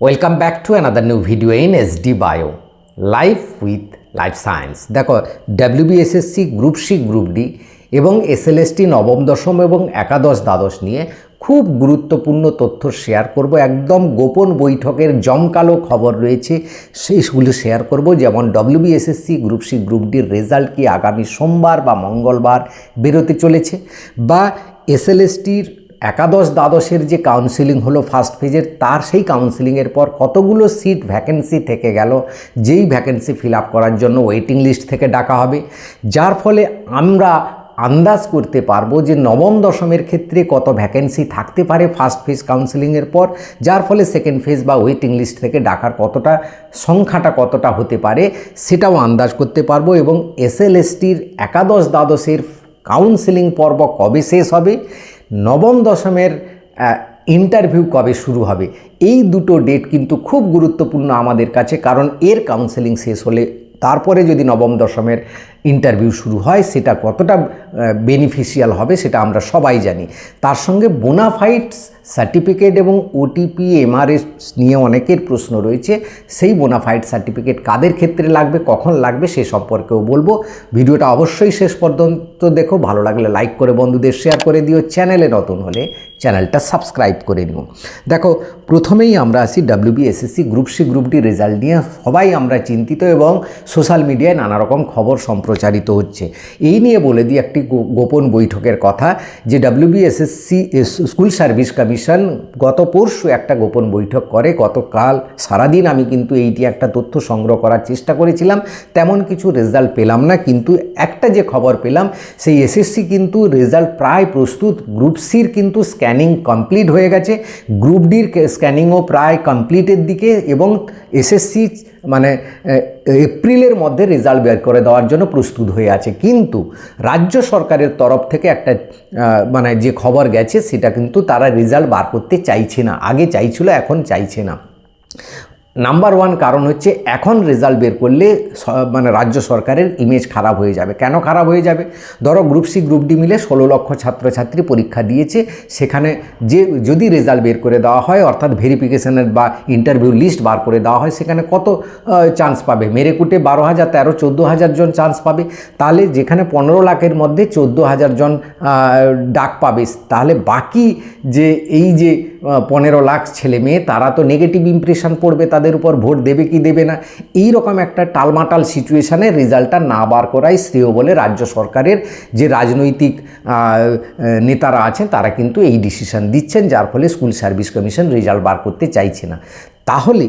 Welcome back to another new video in SD bio life with life science. দেখো, WBSSC group C, group D এবং SLST নবম দশম এবং একাদশ দ্বাদশ নিয়ে খুব গুরুত্বপূর্ণ তথ্য শেয়ার করব। একদম গোপন বৈঠকের জমকালো খবর রয়েছে, সেইগুলো শেয়ার করব। যেমন ডাব্লিউবিএসএসসি গ্রুপ সি, গ্রুপ ডির রেজাল্ট কি আগামী সোমবার বা মঙ্গলবার বেরোতে চলেছে, বা এসএলএসটির একাদশ দ্বাদশের যে কাউন্সিলিং হলো ফার্স্ট ফেজের, তার সেই কাউন্সিলিংয়ের পর কতগুলো সিট ভ্যাকেন্সি থেকে গেল, যেই ভ্যাকেন্সি ফিল আপ করার জন্য ওয়েটিং লিস্ট থেকে ডাকা হবে, যার ফলে আমরা আন্দাজ করতে পারবো যে নবম দশমের ক্ষেত্রে কত ভ্যাকেন্সি থাকতে পারে ফার্স্ট ফেজ কাউন্সিলিংয়ের পর, যার ফলে সেকেন্ড ফেজ বা ওয়েটিং লিস্ট থেকে ডাকার কতটা সংখ্যাটা কতটা হতে পারে সেটাও আন্দাজ করতে পারবো। এবং এসএলএসটির একাদশ দ্বাদশের কাউন্সিলিং পর্ব কবে শেষ হবে, নবম দশমের ইন্টারভিউ কবে শুরু হবে, এই দুটো ডেট কিন্তু খুব গুরুত্বপূর্ণ আমাদের কাছে। কারণ এর কাউন্সেলিং শেষ হলে তারপরে যদি নবম দশমের ইন্টারভিউ শুরু হয়, সেটা কতটা বেনিফিশিয়াল হবে সেটা আমরা সবাই জানি। তার সঙ্গে বোনাফাইড সার্টিফিকেট এবং ওটিপি এমআরএস নিয়ে অনেকের প্রশ্ন রয়েছে। সেই বোনাফাইড সার্টিফিকেট কাদের ক্ষেত্রে লাগবে, কখন লাগবে, সে সম্পর্কেও বলবো। ভিডিওটা অবশ্যই শেষ পর্যন্ত দেখো। ভালো লাগলে লাইক করে বন্ধুদের শেয়ার করে দিও। চ্যানেলে নতুন হলে চ্যানেলটা সাবস্ক্রাইব করে নিও। দেখো, প্রথমেই আমরা আসি WBSSC group C, group D result নিয়ে সবাই আমরা চিন্তিত এবং সোশ্যাল মিডিয়ায় নানা রকম খবর সম্প্রচারিত হচ্ছে। এই নিয়ে বলে দিই একটি গোপন বৈঠকের কথা, যে ডাব্লিউবিএসএসসি স্কুল সার্ভিস কমিশন গত পরশু একটা গোপন বৈঠক করে। গতকাল সারাদিন আমি কিন্তু এইটি একটা তথ্য সংগ্রহ করার চেষ্টা করেছিলাম, তেমন কিছু রেজাল্ট পেলাম না। কিন্তু একটা যে খবর পেলাম, সেই এসএসসি কিন্তু রেজাল্ট প্রায় প্রস্তুত। গ্রুপ সির কিন্তু স্ক্যানিং কমপ্লিট হয়ে গেছে, গ্রুপ ডির স্ক্যানিংও প্রায় কমপ্লিটের দিকে, এবং এসএসসি মানে এপ্রিলের মধ্যে রেজাল্ট বের করে দেওয়ার জন্য প্রস্তুত হয়ে আছে। কিন্তু রাজ্য সরকারের তরফ থেকে একটা মানে যে খবর গেছে, সেটা কিন্তু তারা রেজাল্ট বার করতে চাইছে না। আগে চাইছিল, এখন চাইছে না। নাম্বার ওয়ান কারণ হচ্ছে, এখন রেজাল্ট বের করলে মানে রাজ্য সরকারের ইমেজ খারাপ হয়ে যাবে। কেন খারাপ হয়ে যাবে? ধরো গ্রুপ সি, গ্রুপ ডি মিলে 16 লক্ষ ছাত্রছাত্রী পরীক্ষা দিয়েছে, সেখানে যদি রেজাল্ট বের করে দেওয়া হয়, অর্থাৎ ভেরিফিকেশনের বা ইন্টারভিউ লিস্ট বার করে দেওয়া হয়, সেখানে কত চান্স পাবে? মেরেকুটে 12,000, 13-14,000 জন চান্স পাবে। তাহলে যেখানে 15 লাখের মধ্যে 14,000 জন ডাক পাবে, তাহলে বাকি যে এই যে 15 লাখ ছেলে মেয়ে, তারা তো নেগেটিভ ইমপ্রেশন পড়বে, তাদের উপর ভোট দেবে কি দেবে না। এই রকম একটা টালমাটাল সিচুয়েশানে রেজাল্টটা না বার করাই শ্রেয় বলে রাজ্য সরকারের যে রাজনৈতিক নেতারা আছেন, তারা কিন্তু এই ডিসিশন দিচ্ছেন, যার ফলে স্কুল সার্ভিস কমিশন রেজাল্ট বার করতে চাইছে না। তাহলে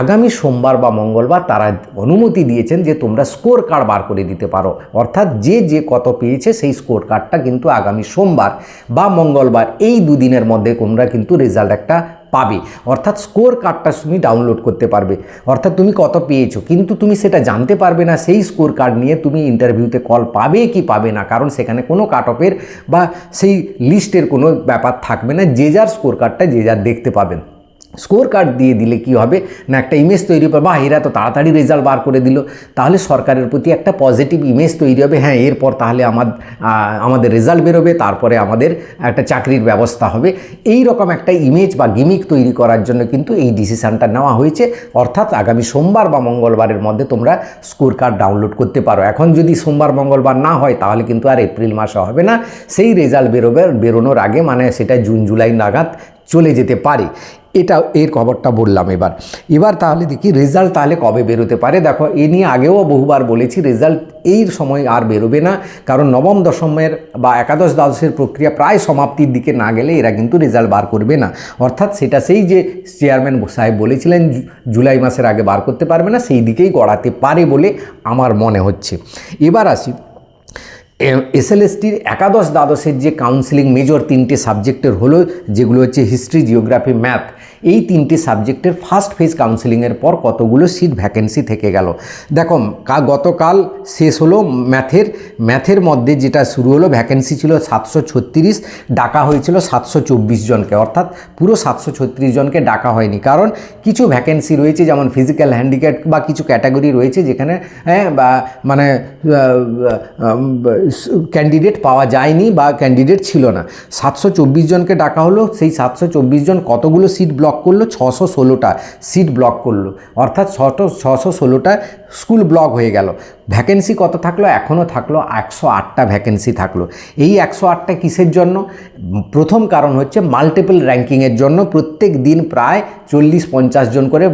আগামী সোমবার বা মঙ্গলবার তারা অনুমতি দিয়েছেন যে তোমরা স্কোর কার্ড বার করে দিতে পারো, অর্থাৎ যে কত পেয়েছে সেই স্কোর কার্ডটা কিন্তু আগামী সোমবার বা মঙ্গলবার এই দুদিনের মধ্যে তোমরা কিন্তু রেজাল্ট একটা পাবে। অর্থাৎ স্কোর কার্ডটা তুমি ডাউনলোড করতে পারবে, অর্থাৎ তুমি কত পেয়েছো, কিন্তু তুমি সেটা জানতে পারবে না সেই স্কোর কার্ড নিয়ে তুমি ইন্টারভিউতে কল পাবে কি পাবে না। কারণ সেখানে কোনো কাট অফের বা সেই লিস্টের কোনো ব্যাপার থাকবে না, যে যার স্কোর কার্ডটা যে যার দেখতে পাবেন। স্কোর কার্ড দিয়ে দিলে কি হবে না, একটা ইমেজ তৈরি হবে, বা এরা তো তাড়াতাড়ি রেজাল্ট বার করে দিল, তাহলে সরকারের প্রতি একটা পজিটিভ ইমেজ তৈরি হবে। হ্যাঁ, এরপর তাহলে আমাদের রেজাল্ট বেরোবে, তারপরে আমাদের একটা চাকরির ব্যবস্থা হবে। এই রকম একটা ইমেজ বা গিমিক তৈরি করার জন্য কিন্তু এই ডিসিশানটা নেওয়া হয়েছে। অর্থাৎ আগামী সোমবার বা মঙ্গলবারের মধ্যে তোমরা স্কোর কার্ড ডাউনলোড করতে পারো। এখন যদি সোমবার মঙ্গলবার না হয়, তাহলে কিন্তু আর এপ্রিল মাসে হবে না, সেই রেজাল্ট বেরোনোর আগে, মানে সেটা জুন জুলাই নাগাদ চলে যেতে পারে। এটা এর খবরটা বললাম। এবার তাহলে দেখি রেজাল্ট তাহলে কবে বেরোতে পারে। দেখো, এ নিয়ে আগেও বহুবার বলেছি, রেজাল্ট এই সময় আর বেরোবে না, কারণ নবম দশমের বা একাদশ দ্বাদশের প্রক্রিয়া প্রায় সমাপ্তির দিকে না গেলে এরা কিন্তু রেজাল্ট বার করবে না। অর্থাৎ সেটা সেই যে চেয়ারম্যান সাহেব বলেছিলেন জুলাই মাসের আগে বার করতে পারবে না, সেই দিকেই গড়াতে পারে বলে আমার মনে হচ্ছে। এবার আসি এসএলএসটির একাদশ দ্বাদশের যে কাউন্সিলিং মেজর 3টে সাবজেক্টের হলো, যেগুলো হচ্ছে হিস্ট্রি, জিওগ্রাফি, ম্যাথ। এই 3টে সাবজেক্টের ফার্স্ট ফেজ কাউন্সিলিংয়ের পর কতগুলো সিট ভ্যাকেন্সি থেকে গেল। দেখো, গতকাল শেষ হলো ম্যাথের মধ্যে যেটা শুরু হলো, ভ্যাকেন্সি ছিল 736, ডাকা হয়েছিল 724 জনকে, অর্থাৎ পুরো 736 জনকে ডাকা হয়নি। কারণ কিছু ভ্যাকেন্সি রয়েছে, যেমন ফিজিক্যাল হ্যান্ডিক্যাপ বা কিছু ক্যাটাগরি রয়েছে যেখানে মানে ক্যান্ডিডেট পাওয়া যায়নি বা ক্যান্ডিডেট ছিল না। 724 জনকে ডাকা হলো। সেই 724 জন কতগুলো সিট ব্লক করলো, 616টা সিট ব্লক করলো, অর্থাৎ 616টা স্কুল ব্লক হয়ে গেল। ভ্যাকেন্সি কত থাকলো? এখনও থাকলো 108টা ভ্যাকেন্সি থাকলো। এই 108টা কিসের জন্য? প্রথম কারণ হচ্ছে মাল্টিপল র্যাঙ্কিংয়ের জন্য। প্রত্যেক দিন প্রায় 40-50 জন করে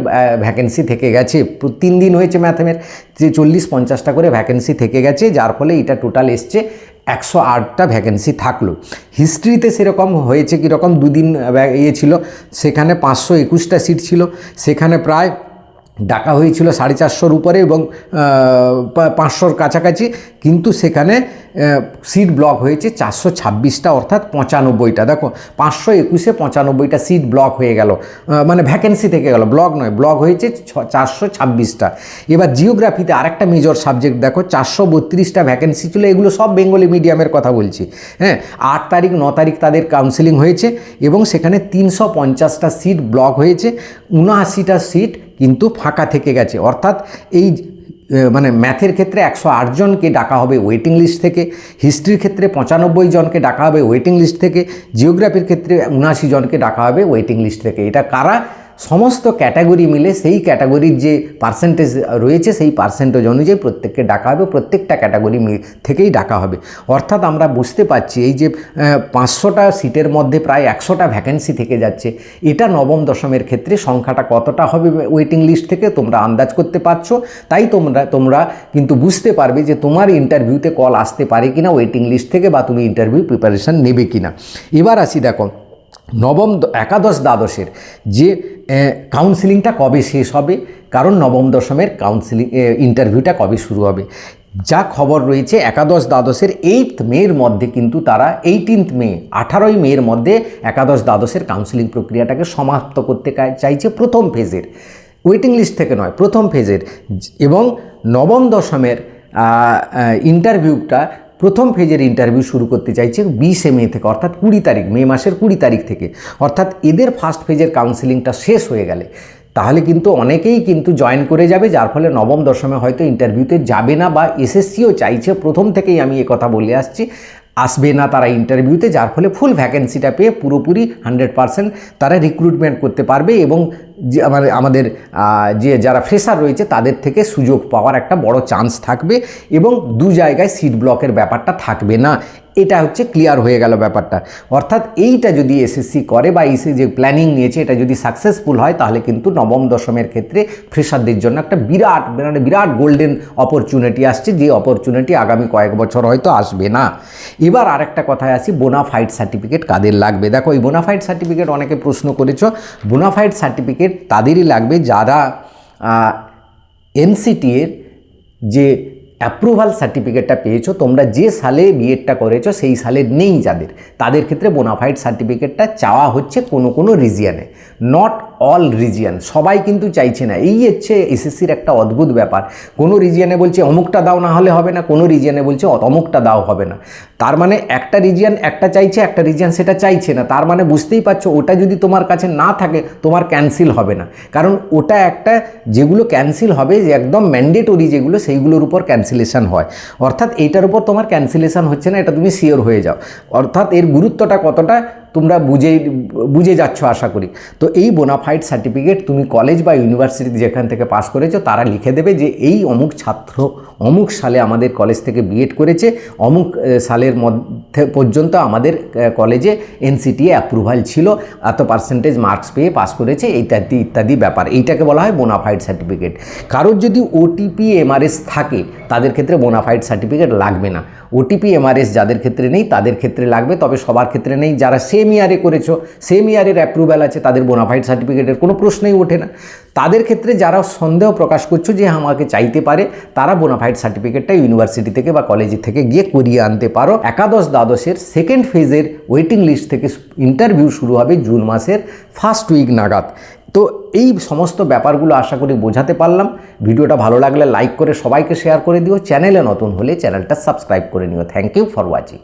ভ্যাকেন্সি থেকে গেছে। 3 দিন হয়েছে ম্যাথমের, যে 40-50টা করে ভ্যাকেন্সি থেকে গেছে, যার ফলে এটা টোটাল এসছে 108টা ভ্যাকেন্সি থাকলো। হিস্ট্রিতে সেরকম হয়েছে কীরকম, 2 দিন ছিল, সেখানে 521টা সিট ছিল, সেখানে প্রায় ডাকা হয়েছিল 450-র উপরে এবং 500-র কাছাকাছি, কিন্তু সেখানে সিট ব্লক হয়েছে 426টা, অর্থাৎ 95টা। দেখো 521-এ 95টা সিট ব্লক হয়ে গেল, মানে ভ্যাকেন্সি থেকে গেল, ব্লক নয়, ব্লক হয়েছে 426টা। এবার জিওগ্রাফিতে আরেকটা মেজর সাবজেক্ট দেখো, 432টা ভ্যাকেন্সি ছিল, এগুলো সব বেঙ্গলি মিডিয়ামের কথা বলছি, হ্যাঁ। 8 তারিখ 9 তারিখ তাদের কাউন্সেলিং হয়েছে এবং সেখানে 350টা সিট ব্লক হয়েছে, 79টা সিট কিন্তু ফাঁকা থেকে গেছে। অর্থাৎ এই মানে ম্যাথের ক্ষেত্রে 108 জনকে ডাকা হবে ওয়েটিং লিস্ট থেকে, হিস্ট্রির ক্ষেত্রে 95 জনকে ডাকা হবে ওয়েটিং লিস্ট থেকে, জিওগ্রাফির ক্ষেত্রে 79 জনকে ডাকা হবে ওয়েটিং লিস্ট থেকে। এটা কারা? সমস্ত ক্যাটাগরি মিলে সেই ক্যাটাগরির যে পার্সেন্টেজ রয়েছে সেই পার্সেন্টেজ অনুযায়ী প্রত্যেককে ডাকা হবে, প্রত্যেকটা ক্যাটাগরি থেকেই ডাকা হবে। অর্থাৎ আমরা বুঝতে পারছি এই যে 500টা সিটের মধ্যে প্রায় 100টা ভ্যাকেন্সি থেকে যাচ্ছে, এটা নবম দশমের ক্ষেত্রে সংখ্যাটা কতটা হবে ওয়েটিং লিস্ট থেকে তোমরা আন্দাজ করতে পারছো। তাই তোমরা কিন্তু বুঝতে পারবে যে তোমার ইন্টারভিউতে কল আসতে পারে কিনা ওয়েটিং লিস্ট থেকে, বা তুমি ইন্টারভিউ প্রিপারেশান নেবে কিনা। এবার আসি, দেখো নবম একাদশ দ্বাদশের যে কাউন্সিলিংটা কবে শেষ হবে, কারণ নবম দশমের কাউন্সিলিং ইন্টারভিউটা কবে শুরু হবে। যা খবর রয়েছে একাদশ দ্বাদশের 8 মের মধ্যে কিন্তু তারা 18 মে 18ই মের মধ্যে একাদশ দ্বাদশের কাউন্সিলিং প্রক্রিয়াটাকে সমাপ্ত করতে চাইছে, প্রথম ফেজের, ওয়েটিং লিস্ট থেকে নয়, প্রথম ফেজের। এবং নবম দশমের ইন্টারভিউটা, প্রথম ফেজের ইন্টারভিউ শুরু করতে চাইছে 20 মে থেকে, অর্থাৎ 20 তারিখ, মে মাসের 20 তারিখ থেকে। অর্থাৎ এদের ফার্স্ট ফেজের কাউন্সিলিংটা শেষ হয়ে গেলে তাহলে কিন্তু অনেকেই কিন্তু জয়েন করে যাবে, যার ফলে নবম দশমে হয়তো ইন্টারভিউতে যাবে না, বা এসএসসিও চাইছে, প্রথম থেকেই আমি কথা বলে আসছি, আসবে না তারা ইন্টারভিউতে, যার ফলে ফুল ভ্যাকেন্সিটা পেয়ে পুরোপুরি 100% তারা রিক্রুটমেন্ট করতে পারবে এবং যে আমাদের যে যারা ফ্রেশার রয়েছে তাদের থেকে সুযোগ পাওয়ার একটা বড় চান্স থাকবে এবং 2 জায়গায় সিট ব্লকের ব্যাপারটা থাকবে না। এটা হচ্ছে ক্লিয়ার হয়ে গেল ব্যাপারটা। অর্থাৎ এইটা যদি এসএসসি করে বা এসে যে প্ল্যানিং নিয়েছে এটা যদি সাকসেসফুল হয়, তাহলে কিন্তু নবম দশমের ক্ষেত্রে ফ্রেশারদের জন্য একটা বিরাট গোল্ডেন অপরচুনিটি আসছে, যে অপরচুনিটি আগামী কয়েক বছর হয়তো আসবে না। এবার আরেকটা কথায় আসি, বোনাফাইড সার্টিফিকেট কাদের লাগবে। দেখো এই বোনাফাইড সার্টিফিকেট অনেকে প্রশ্ন করেছো। বোনাফাইড সার্টিফিকেট তাদেরই লাগবে যারা এনসিটি এর যে অ্যাপ্রুভাল সার্টিফিকেটটা পেয়েছো, তোমরা যে সালে বিএডটা করেছো সেই সালে নেই যাদের, তাদের ক্ষেত্রে বোনাফাইড সার্টিফিকেটটা চাওয়া হচ্ছে কোনো রিজিয়নে, নট অল রিজিয়ন। সবাই কিন্তু চাইছে না, এই হচ্ছে এসএসসির একটা অদ্ভুত ব্যাপার। কোনো রিজিয়নে বলছে অমুকটা দাও না হলে হবে না, কোনো রিজিয়নে বলছে অমুকটা দাও হবে না। তার মানে একটা রিজিয়ন একটা চাইছে, একটা রিজিয়ন সেটা চাইছে না। তার মানে বুঝতেই পারছো ওটা যদি তোমার কাছে না থাকে তোমার ক্যান্সেল হবে না, কারণ ওটা একটা যেগুলো ক্যান্সেল হবে যে একদম ম্যান্ডেটরি যেগুলো, সেইগুলোর উপর ক্যান্সেলেশন হয়। অর্থাৎ এইটার উপর তোমার ক্যান্সেলেশন হচ্ছে না, এটা তুমি শিওর হয়ে যাও। অর্থাৎ এর গুরুত্বটা কতটা তোমরা বুঝে যাচ্ছ আশা করি। তো এই বোনাফাইড সার্টিফিকেট তুমি কলেজ বা ইউনিভার্সিটি যেখান থেকে পাস করেছো তারা লিখে দেবে যে এই অমুক ছাত্র অমুক সালে আমাদের কলেজ থেকে বিএড করেছে, অমুক সালের মধ্যে পর্যন্ত আমাদের কলেজে এনসিটি অ্যাপ্রুভাল ছিল, এত পার্সেন্টেজ মার্কস পেয়ে পাস করেছে, ইত্যাদি ইত্যাদি ব্যাপার। এইটাকে বলা হয় বোনাফাইড সার্টিফিকেট। কারোর যদি ওটিপি এমআরএস থাকে তাদের ক্ষেত্রে বোনাফাইড সার্টিফিকেট লাগবে না। ওটিপি এমআরএস যাদের ক্ষেত্রে নেই তাদের ক্ষেত্রে লাগবে, তবে সবার ক্ষেত্রে নেই। যারা সেম ইয়ারে করেছো, সেম ইয়ারের অ্যাপ্রুভাল আছে, তাদের বোনাফাইড সার্টিফিকেটের কোনো প্রশ্নই ওঠে না। তাদের ক্ষেত্রে যারা সন্দেহ প্রকাশ করছো যে আমাকে চাইতে পারে, তারা বোনাফাইড সার্টিফিকেটটা ইউনিভার্সিটি থেকে বা কলেজ থেকে গিয়ে করিয়ে আনতে পারো। একাদশ দ্বাদশের সেকেন্ড ফেজের ওয়েটিং লিস্ট থেকে ইন্টারভিউ শুরু হবে জুন মাসের ফার্স্ট উইক নাগাদ। তো এই সমস্ত ব্যাপারগুলো আশা করি বোঝাতে পারলাম। ভিডিওটা ভালো লাগলে লাইক করে সবাইকে শেয়ার করে দিও। চ্যানেলে নতুন হলে চ্যানেলটা সাবস্ক্রাইব করে নিও। Thank you for watching.